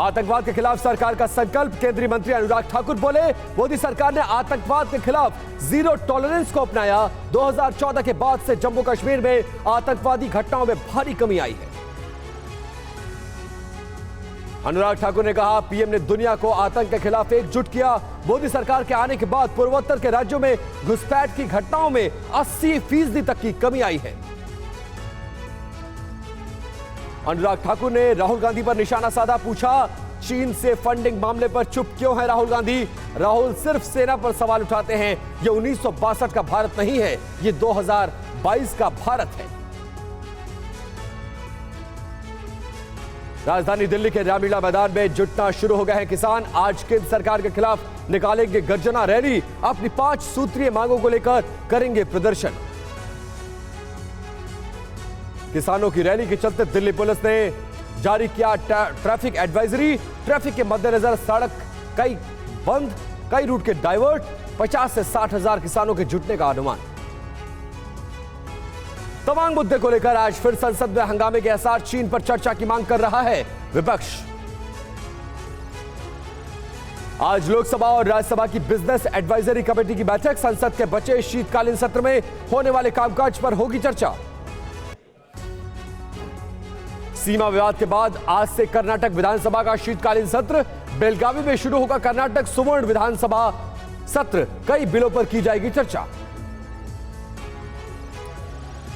आतंकवाद के खिलाफ सरकार का संकल्प। केंद्रीय मंत्री अनुराग ठाकुर बोले, मोदी सरकार ने आतंकवाद के खिलाफ जीरो टॉलरेंस को अपनाया। 2014 के बाद से जम्मू कश्मीर में आतंकवादी घटनाओं में भारी कमी आई है। अनुराग ठाकुर ने कहा, पीएम ने दुनिया को आतंक के खिलाफ एकजुट किया। मोदी सरकार के आने के बाद पूर्वोत्तर के राज्यों में घुसपैठ की घटनाओं में 80% तक की कमी आई है। अनुराग ठाकुर ने राहुल गांधी पर निशाना साधा, पूछा चीन से फंडिंग मामले पर चुप क्यों है राहुल गांधी। राहुल सिर्फ सेना पर सवाल उठाते हैं। यह 1962 का भारत नहीं है, यह 2022 का भारत है। राजधानी दिल्ली के रामलीला मैदान में जुटना शुरू हो गए हैं किसान। आज केंद्र सरकार के खिलाफ निकालेंगे गर्जना रैली। अपनी 5 सूत्रीय मांगों को लेकर करेंगे प्रदर्शन। किसानों की रैली के चलते दिल्ली पुलिस ने जारी किया ट्रैफिक एडवाइजरी। ट्रैफिक के मद्देनजर सड़क कई बंद, कई रूट के डाइवर्ट। 50 से 60 हजार किसानों के जुटने का अनुमान। तमाम मुद्दे को लेकर आज फिर संसद में हंगामे के आसार। चीन पर चर्चा की मांग कर रहा है विपक्ष। आज लोकसभा और राज्यसभा की बिजनेस एडवाइजरी कमेटी की बैठक। संसद के बचे शीतकालीन सत्र में होने वाले कामकाज पर होगी चर्चा। सीमा विवाद के बाद आज से कर्नाटक विधानसभा का शीतकालीन सत्र। बेलगावी में शुरू होगा कर्नाटक सुवर्ण विधानसभा सत्र। कई बिलों पर की जाएगी चर्चा।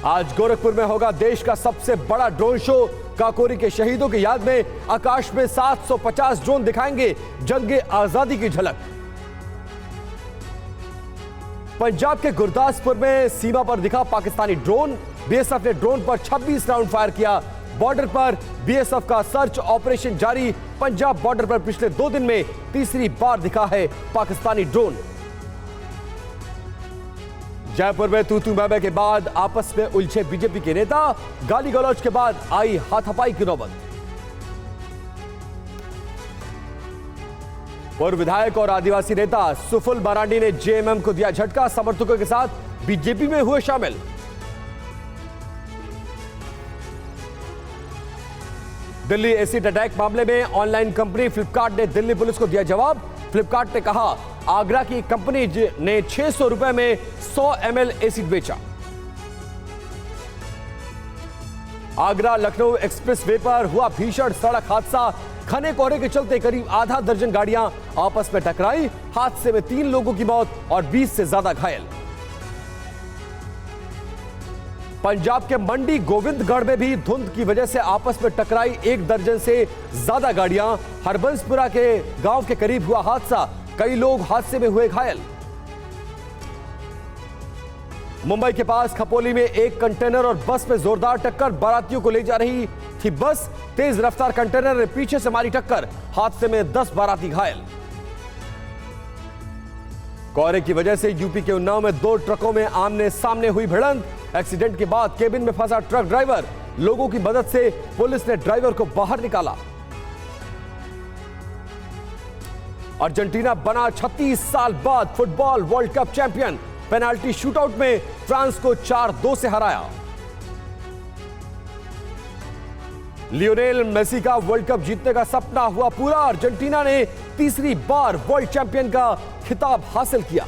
आज गोरखपुर में होगा देश का सबसे बड़ा ड्रोन शो। काकोरी के शहीदों की याद में आकाश में 750 ड्रोन दिखाएंगे जंगे आजादी की झलक। पंजाब के गुरदासपुर में सीमा पर दिखा पाकिस्तानी ड्रोन। बीएसएफ ने ड्रोन पर 26 राउंड फायर किया। बॉर्डर पर बीएसएफ का सर्च ऑपरेशन जारी। पंजाब बॉर्डर पर पिछले 2 दिन में तीसरी बार दिखा है पाकिस्तानी ड्रोन। जयपुर में तू मैं के बाद आपस में उलझे बीजेपी के नेता। गाली गलौज के बाद आई हाथापाई की नौबत। पूर्व विधायक और आदिवासी नेता सुफुल मरांडी ने जेएमएम को दिया झटका। समर्थकों के साथ बीजेपी में हुए शामिल। दिल्ली एसिड अटैक मामले में ऑनलाइन कंपनी फ्लिपकार्ट ने दिल्ली पुलिस को दिया जवाब। फ्लिपकार्ट ने कहा, आगरा की कंपनी ने 600 रुपए में 100 ml एसिड बेचा। आगरा लखनऊ एक्सप्रेस वे पर हुआ भीषण सड़क हादसा। घने कोहरे के चलते करीब आधा दर्जन गाड़ियां आपस में टकराई। हादसे में 3 लोगों की मौत और 20 से ज्यादा घायल। पंजाब के मंडी गोविंदगढ़ में भी धुंध की वजह से आपस में टकराई 1 दर्जन से ज्यादा गाड़ियां। हरबंसपुरा के गांव के करीब हुआ हादसा। कई लोग हादसे में हुए घायल। मुंबई के पास खपोली में एक कंटेनर और बस में जोरदार टक्कर। बारातियों को ले जा रही थी बस। तेज रफ्तार कंटेनर ने पीछे से मारी टक्कर। हादसे में 10 बाराती घायल। कोहरे की वजह से यूपी के उन्नाव में 2 ट्रकों में आमने सामने हुई भिड़ंत। एक्सीडेंट के बाद केबिन में फंसा ट्रक ड्राइवर। लोगों की मदद से पुलिस ने ड्राइवर को बाहर निकाला। अर्जेंटीना बना 36 साल बाद football world cup champion. Penalty shootout में फ्रांस को 4-2 से हराया। लियोनेल मेसी का वर्ल्ड कप जीतने का सपना हुआ पूरा। अर्जेंटीना ने तीसरी बार वर्ल्ड चैंपियन का खिताब हासिल किया।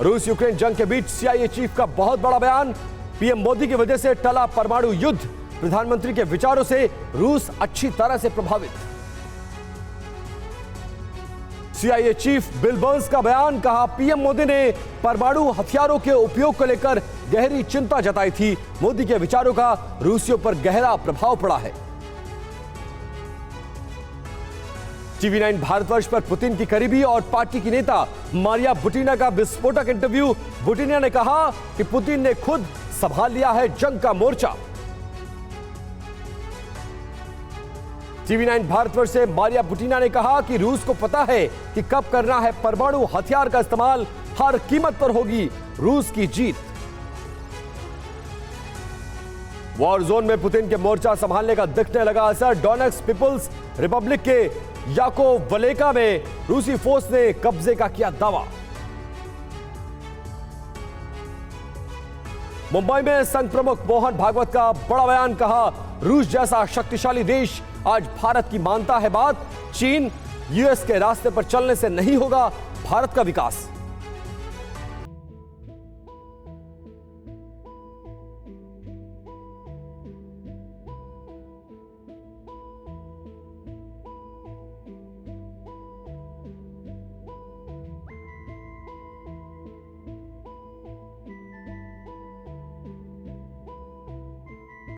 रूस यूक्रेन जंग के बीच सीआईए चीफ का बहुत बड़ा बयान। पीएम मोदी की वजह से टला परमाणु युद्ध। प्रधानमंत्री के विचारों से रूस अच्छी तरह से प्रभावित। सीआईए चीफ बिल बर्न्स का बयान। कहा, पीएम मोदी ने परमाणु हथियारों के उपयोग को लेकर गहरी चिंता जताई थी। मोदी के विचारों का रूसियों पर गहरा प्रभाव पड़ा है। टीवी 9 भारतवर्ष पर पुतिन की करीबी और पार्टी की नेता मारिया बुटिना का विस्फोटक इंटरव्यू। बुटिना ने कहा कि पुतिन ने खुद संभाल लिया है जंग का मोर्चा। टीवी 9 भारतवर्ष से मारिया बुटिना ने कहा कि रूस को पता है कि कब करना है परमाणु हथियार का इस्तेमाल। हर कीमत पर होगी रूस की जीत। वॉर जोन में पुतिन के मोर्चा संभालने का दिखने लगा असर। डोनेट्स्क पीपुल्स रिपब्लिक के याकोवलेका में रूसी फोर्स ने कब्जे का किया दावा। मुंबई में संघ प्रमुख मोहन भागवत का बड़ा बयान, कहा रूस जैसा शक्तिशाली देश आज भारत की मानता है बात, चीन यूएस के रास्ते पर चलने से नहीं होगा भारत का विकास।